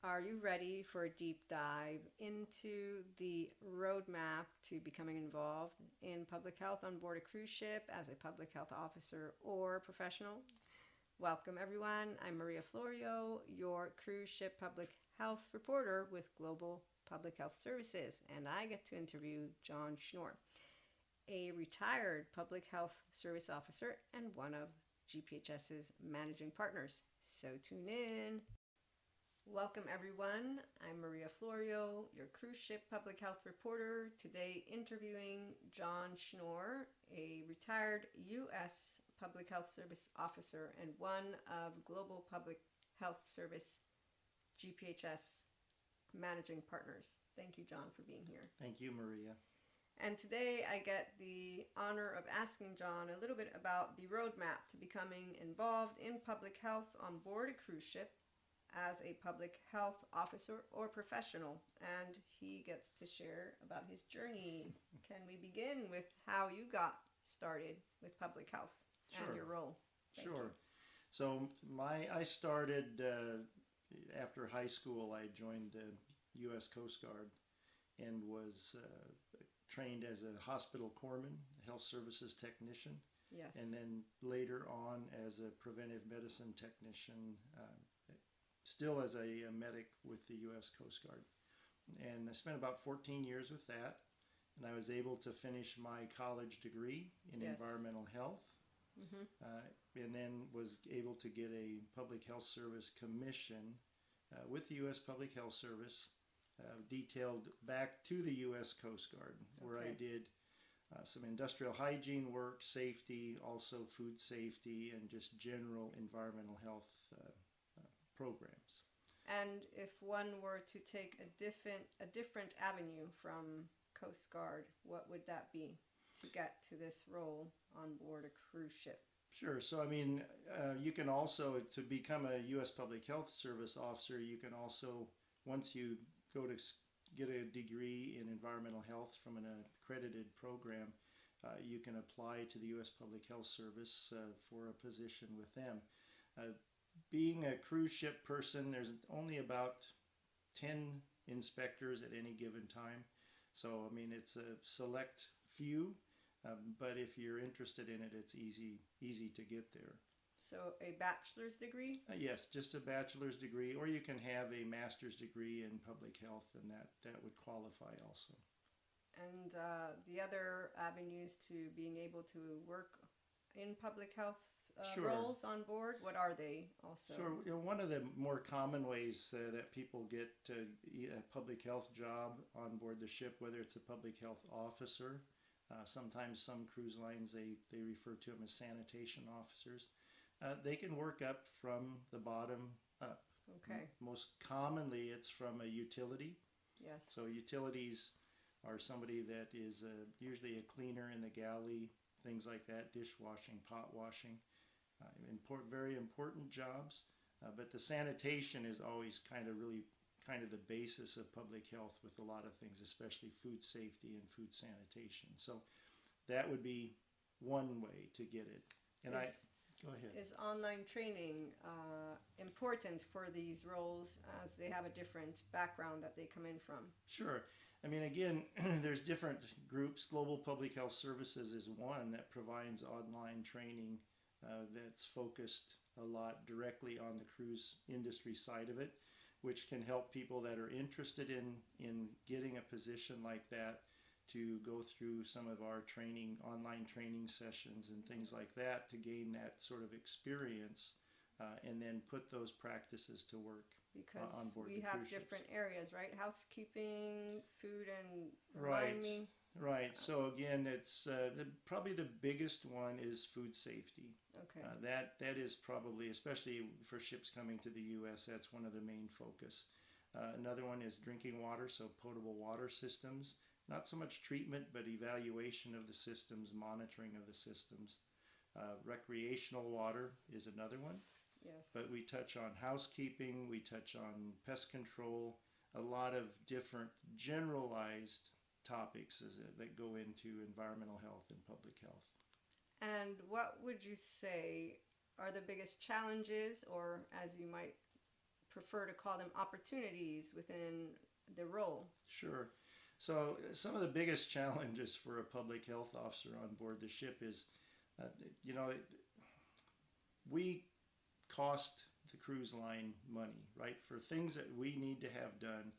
Are you ready for a deep dive into the roadmap to becoming involved in public health on board a cruise ship as a public health officer or professional? Welcome, everyone. I'm Maria Florio, your cruise ship public health reporter with Global Public Health Services, and I get to interview Jon Schnoor, a retired public health service officer and one of G.P.H.S's managing partners. So tune in. Welcome, everyone. I'm Maria Florio, your cruise ship public health reporter. Today, interviewing Jon Schnoor, a retired U.S. Public Health Service officer and one of Global Public Health Service G.P.H.S managing partners. Thank you, Jon, for being here. Thank you, Maria. And today I get the honor of asking Jon a little bit about the roadmap to becoming involved in public health on board a cruise ship as a public health officer or professional. And he gets to share about his journey. Can we begin with how you got started with public health and your role? Thank you. So I started after high school. I joined the U.S. Coast Guard and was trained as a hospital corpsman, health services technician. Yes. And then later on as a preventive medicine technician, still as a medic with the U.S. Coast Guard. And I spent about 14 years with that. And I was able to finish my college degree in environmental health. And then was able to get a public health service commission with the U.S. Public Health Service, detailed back to the U.S. Coast Guard, where I did some industrial hygiene work, safety, also food safety, and just general environmental health programs. And if one were to take a different avenue from Coast Guard, what would that be to get to this role on board a cruise ship? Sure. So, I mean, you can also, to become a U.S. Public Health Service officer, you can also, once you go to get a degree in environmental health from an accredited program, you can apply to the U.S. Public Health Service for a position with them. Being a cruise ship person, there's only about 10 inspectors at any given time. So, I mean, it's a select few. But if you're interested in it, it's easy to get there. So a bachelor's degree? Yes, just a bachelor's degree, or you can have a master's degree in public health, and that would qualify also. And the other avenues to being able to work in public health roles on board, what are they also? Sure. You know, one of the more common ways that people get a public health job on board the ship, whether it's a public health officer, sometimes some cruise lines, they refer to them as sanitation officers. They can work up from the bottom up. Okay. Most commonly, it's from a utility. Yes. So utilities are somebody that is usually a cleaner in the galley, things like that, dishwashing, pot washing, very important jobs. But the sanitation is always kind of the basis of public health with a lot of things, especially food safety and food sanitation. So that would be one way to get it. And go ahead. Is online training important for these roles as they have a different background that they come in from? Sure. I mean, again, there's different groups. Global Public Health Services is one that provides online training that's focused a lot directly on the cruise industry side of it, which can help people that are interested in getting a position like that to go through some of our online training sessions and things like that to gain that sort of experience and then put those practices to work on board the cruise ships. Because we have different areas, right? Housekeeping, food, and Right. me. Right. So again, it's probably the biggest one is food safety. Okay. That is probably, especially for ships coming to the U.S., that's one of the main focus. Another one is drinking water, so potable water systems. Not so much treatment, but evaluation of the systems, monitoring of the systems. Recreational water is another one. Yes. But we touch on housekeeping, we touch on pest control, a lot of different generalized topics that go into environmental health and public health. And what would you say are the biggest challenges, or as you might prefer to call them opportunities within the role? Sure. So some of the biggest challenges for a public health officer on board the ship is, uh, you know, we cost the cruise line money, right? For things that we need to have done,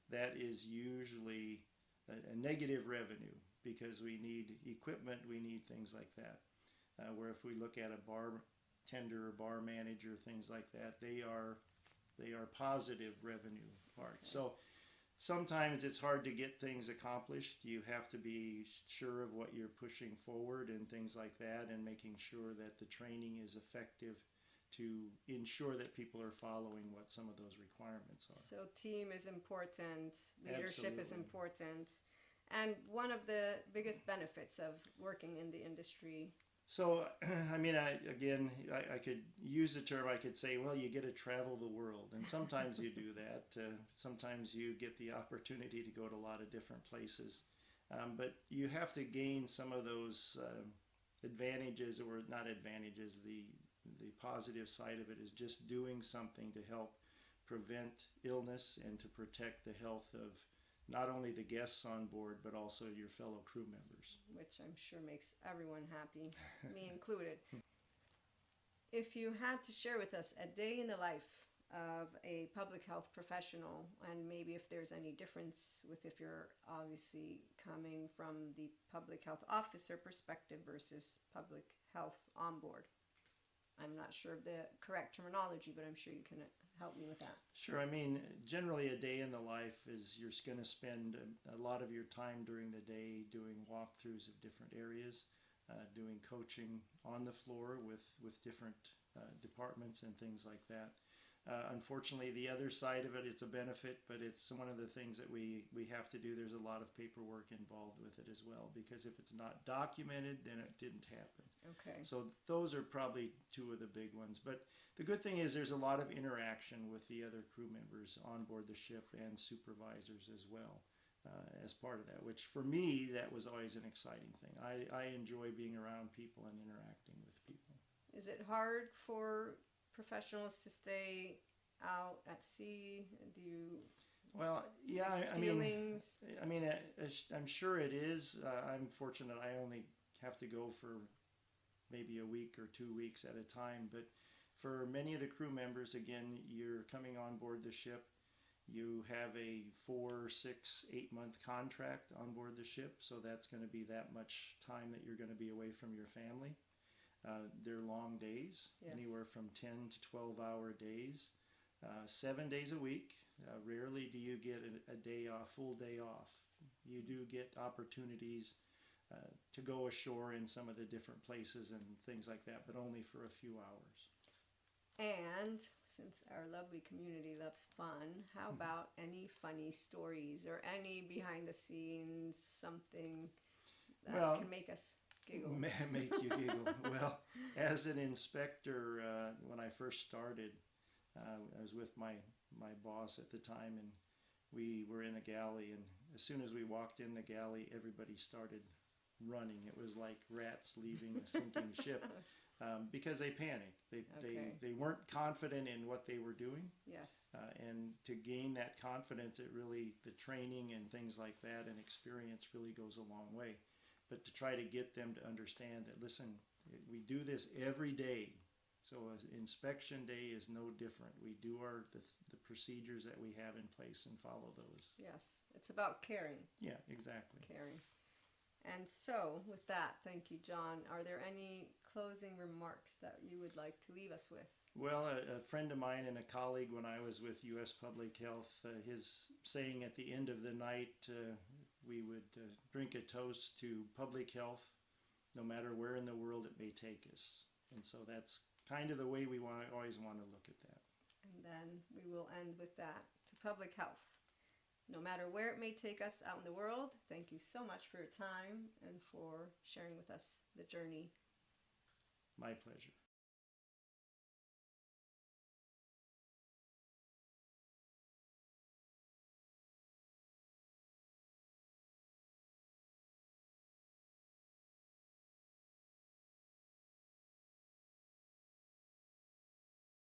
that is usually a negative revenue because we need equipment, we need things like that. Where if we look at a bartender or bar manager, things like that, they are positive revenue parts. Okay. So sometimes it's hard to get things accomplished. You have to be sure of what you're pushing forward and things like that, and making sure that the training is effective to ensure that people are following what some of those requirements are. So team is important, leadership is Absolutely. important, and one of the biggest benefits of working in the industry. So, I mean, I could use the term, I could say, well, you get to travel the world. And sometimes you do that. Sometimes you get the opportunity to go to a lot of different places. But you have to gain some of those advantages, or not advantages, the positive side of it is just doing something to help prevent illness and to protect the health of not only the guests on board, but also your fellow crew members. Which I'm sure makes everyone happy, me included. If you had to share with us a day in the life of a public health professional, and maybe if there's any difference with if you're obviously coming from the public health officer perspective versus public health on board. I'm not sure of the correct terminology, but I'm sure you can help me with that. Sure. I mean, generally a day in the life is you're going to spend a lot of your time during the day doing walkthroughs of different areas, doing coaching on the floor with different departments and things like that. Unfortunately, the other side of it, it's a benefit, but it's one of the things that we have to do. There's a lot of paperwork involved with it as well, because if it's not documented, then it didn't happen. Okay. So those are probably two of the big ones. But the good thing is there's a lot of interaction with the other crew members on board the ship and supervisors as well as part of that, which for me, that was always an exciting thing. I enjoy being around people and interacting with people. Is it hard for professionals to stay out at sea? Do you Well, yeah, have feelings? I'm sure it is. I'm fortunate I only have to go for maybe a week or 2 weeks at a time. But for many of the crew members, again, you're coming on board the ship. You have a 4, 6, 8 month contract on board the ship. So that's going to be that much time that you're going to be away from your family. They're long days, Yes. anywhere from 10 to 12-hour days, 7 days a week. Rarely do you get a day off, full day off. You do get opportunities to go ashore in some of the different places and things like that, but only for a few hours. And since our lovely community loves fun, how about any funny stories or any behind the scenes, something that can make us giggle? Make you giggle. Well, as an inspector, when I first started, I was with my boss at the time, and we were in a galley, and as soon as we walked in the galley, everybody started running. It was like rats leaving a sinking ship because they panicked. They weren't confident in what they were doing. Yes. And to gain that confidence, the training and things like that and experience really goes a long way. But to try to get them to understand that, listen, we do this every day. So inspection day is no different. We do the procedures that we have in place and follow those. Yes. It's about caring. Yeah, exactly. Caring. And so, with that, thank you, Jon. Are there any closing remarks that you would like to leave us with? Well, a friend of mine and a colleague when I was with U.S. Public Health, his saying at the end of the night, we would drink a toast to public health, no matter where in the world it may take us. And so that's kind of the way we always want to look at that. And then we will end with that, to public health. No matter where it may take us out in the world, thank you so much for your time and for sharing with us the journey. My pleasure.